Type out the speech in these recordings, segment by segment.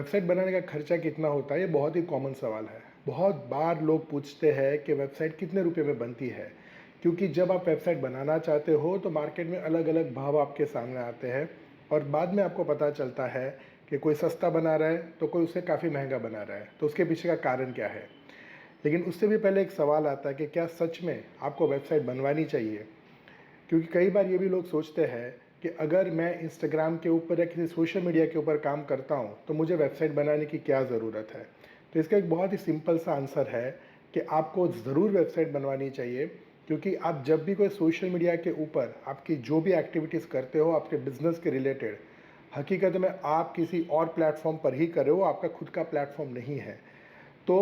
Website बनाने का खर्चा कितना होता है, ये बहुत ही कॉमन सवाल है। बहुत बार लोग पूछते हैं कि वेबसाइट कितने रुपए में बनती है, क्योंकि जब आप वेबसाइट बनाना चाहते हो तो मार्केट में अलग अलग भाव आपके सामने आते हैं और बाद में आपको पता चलता है कि कोई सस्ता बना रहा है तो कोई उससे काफ़ी महंगा बना रहा है, तो उसके पीछे का कारण क्या है। लेकिन उससे भी पहले एक सवाल आता है कि क्या सच में आपको वेबसाइट बनवानी चाहिए, क्योंकि कई बार ये भी लोग सोचते हैं कि अगर मैं इंस्टाग्राम के ऊपर या किसी सोशल मीडिया के ऊपर काम करता हूँ तो मुझे वेबसाइट बनाने की क्या ज़रूरत है। तो इसका एक बहुत ही सिंपल सा आंसर है कि आपको ज़रूर वेबसाइट बनवानी चाहिए, क्योंकि आप जब भी कोई सोशल मीडिया के ऊपर आपकी जो भी एक्टिविटीज़ करते हो आपके बिजनेस के रिलेटेड, हकीकत में आप किसी और प्लेटफॉर्म पर ही कर रहे हो, आपका खुद का प्लेटफॉर्म नहीं है। तो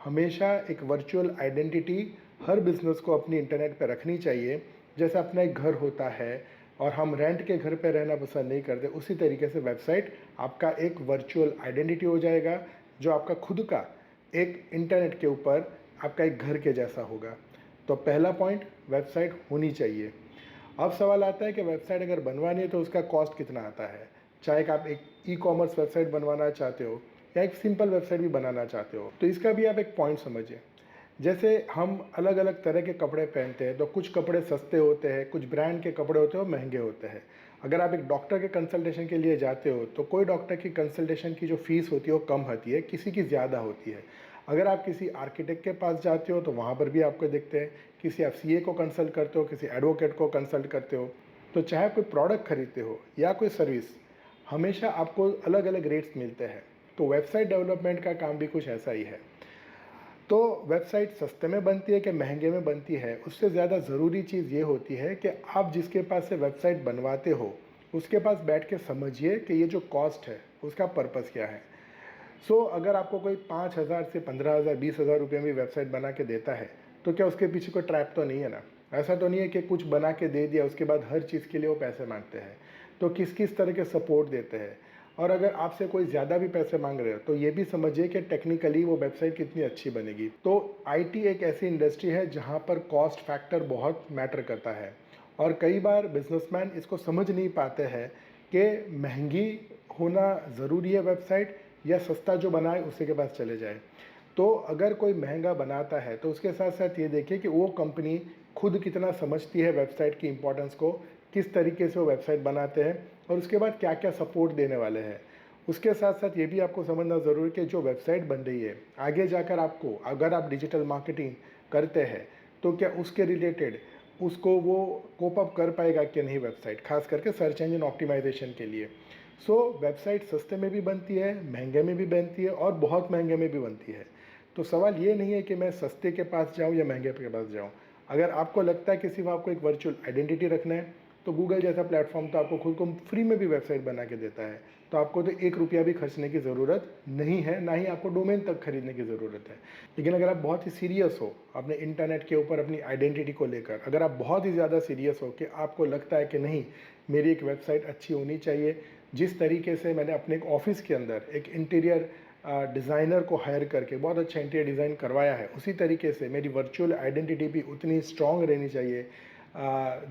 हमेशा एक वर्चुअल आइडेंटिटी हर बिज़नेस को अपनी इंटरनेट पे रखनी चाहिए। जैसे अपना एक घर होता है और हम रेंट के घर पे रहना पसंद नहीं करते, उसी तरीके से वेबसाइट आपका एक वर्चुअल आइडेंटिटी हो जाएगा, जो आपका खुद का एक इंटरनेट के ऊपर आपका एक घर के जैसा होगा। तो पहला पॉइंट, वेबसाइट होनी चाहिए। अब सवाल आता है कि वेबसाइट अगर बनवानी है तो उसका कॉस्ट कितना आता है। चाहे कि आप एक ई-कॉमर्स वेबसाइट बनवाना चाहते हो या एक सिंपल वेबसाइट भी बनाना चाहते हो, तो इसका भी आप एक पॉइंट समझिए। जैसे हम अलग अलग तरह के कपड़े पहनते हैं, तो कुछ कपड़े सस्ते होते हैं, कुछ ब्रांड के कपड़े होते हैं और महंगे होते हैं। अगर आप एक डॉक्टर के कंसल्टेशन के लिए जाते हो तो कोई डॉक्टर की कंसल्टेशन की जो फीस होती है वो कम होती है, किसी की ज़्यादा होती है। अगर आप किसी आर्किटेक्ट के पास जाते हो तो वहाँ पर भी आपको देखते हैं, किसी आप सीए को कंसल्ट करते हो, किसी एडवोकेट को कंसल्ट करते हो। तो चाहे आप कोई प्रोडक्ट खरीदते हो या कोई सर्विस, हमेशा आपको अलग अलग रेट्स मिलते हैं। तो वेबसाइट डेवलपमेंट का काम भी कुछ ऐसा ही है। तो वेबसाइट सस्ते में बनती है कि महंगे में बनती है, उससे ज़्यादा ज़रूरी चीज़ ये होती है कि आप जिसके पास से वेबसाइट बनवाते हो उसके पास बैठ के समझिए कि ये जो कॉस्ट है उसका पर्पज़ क्या है। अगर आपको कोई 5,000 से 15,000 20,000 रुपये में वेबसाइट बना के देता है, तो क्या उसके पीछे कोई ट्रैप तो नहीं है ना। ऐसा तो नहीं है कि कुछ बना के दे दिया उसके बाद हर चीज़ के लिए वो पैसे मांगते हैं। तो किस किस तरह के सपोर्ट देते हैं, और अगर आपसे कोई ज़्यादा भी पैसे मांग रहे हो तो ये भी समझिए कि टेक्निकली वो वेबसाइट कितनी अच्छी बनेगी। तो आईटी एक ऐसी इंडस्ट्री है जहाँ पर कॉस्ट फैक्टर बहुत मैटर करता है, और कई बार बिजनेसमैन इसको समझ नहीं पाते हैं कि महंगी होना ज़रूरी है वेबसाइट, या सस्ता जो बनाए उसी के पास चले जाए। तो अगर कोई महंगा बनाता है तो उसके साथ साथ ये देखिए कि वो कंपनी खुद कितना समझती है वेबसाइट की इंपॉर्टेंस को, किस तरीके से वो वेबसाइट बनाते हैं और उसके बाद क्या क्या सपोर्ट देने वाले हैं। उसके साथ साथ ये भी आपको समझना ज़रूरी है कि जो वेबसाइट बन रही है आगे जाकर आपको, अगर आप डिजिटल मार्केटिंग करते हैं तो क्या उसके रिलेटेड उसको वो कोप अप कर पाएगा कि नहीं वेबसाइट, खास करके सर्च इंजन ऑप्टिमाइजेशन के लिए। वेबसाइट सस्ते में भी बनती है, महंगे में भी बनती है और बहुत महंगे में भी बनती है। तो सवाल ये नहीं है कि मैं सस्ते के पास जाऊँ या महंगे के पास जाऊँ। अगर आपको लगता है कि सिर्फ आपको एक वर्चुअल आइडेंटिटी रखना है, तो गूगल जैसा प्लेटफॉर्म तो आपको खुद को फ्री में भी वेबसाइट बना के देता है। तो आपको तो एक रुपया भी खर्चने की ज़रूरत नहीं है, ना ही आपको डोमेन तक खरीदने की ज़रूरत है। लेकिन अगर आप बहुत ही सीरियस हो अपने इंटरनेट के ऊपर अपनी आइडेंटिटी को लेकर, अगर आप बहुत ही ज़्यादा सीरियस हो कि आपको लगता है कि नहीं, मेरी एक वेबसाइट अच्छी होनी चाहिए, जिस तरीके से मैंने अपने एक ऑफिस के अंदर एक इंटीरियर डिज़ाइनर को हायर करके बहुत अच्छा इंटीरियर डिज़ाइन करवाया है, उसी तरीके से मेरी वर्चुअल आइडेंटिटी भी उतनी स्ट्रांग रहनी चाहिए,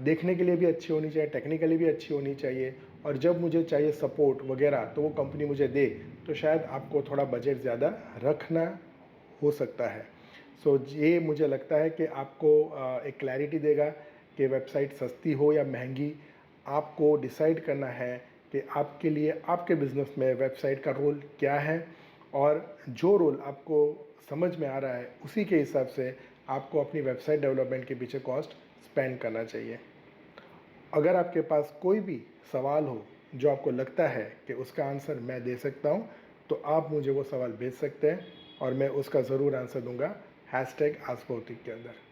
देखने के लिए भी अच्छी होनी चाहिए, टेक्निकली भी अच्छी होनी चाहिए, और जब मुझे चाहिए सपोर्ट वगैरह तो वो कंपनी मुझे दे। तो शायद आपको थोड़ा बजट ज़्यादा रखना हो सकता है। ये मुझे लगता है कि आपको एक क्लैरिटी देगा कि वेबसाइट सस्ती हो या महंगी, आपको डिसाइड करना है कि आपके लिए आपके बिज़नेस में वेबसाइट का रोल क्या है, और जो रोल आपको समझ में आ रहा है उसी के हिसाब से आपको अपनी वेबसाइट डेवलपमेंट के पीछे कॉस्ट स्पेंड करना चाहिए। अगर आपके पास कोई भी सवाल हो जो आपको लगता है कि उसका आंसर मैं दे सकता हूँ, तो आप मुझे वो सवाल भेज सकते हैं और मैं उसका ज़रूर आंसर दूंगा #AskVautik के अंदर।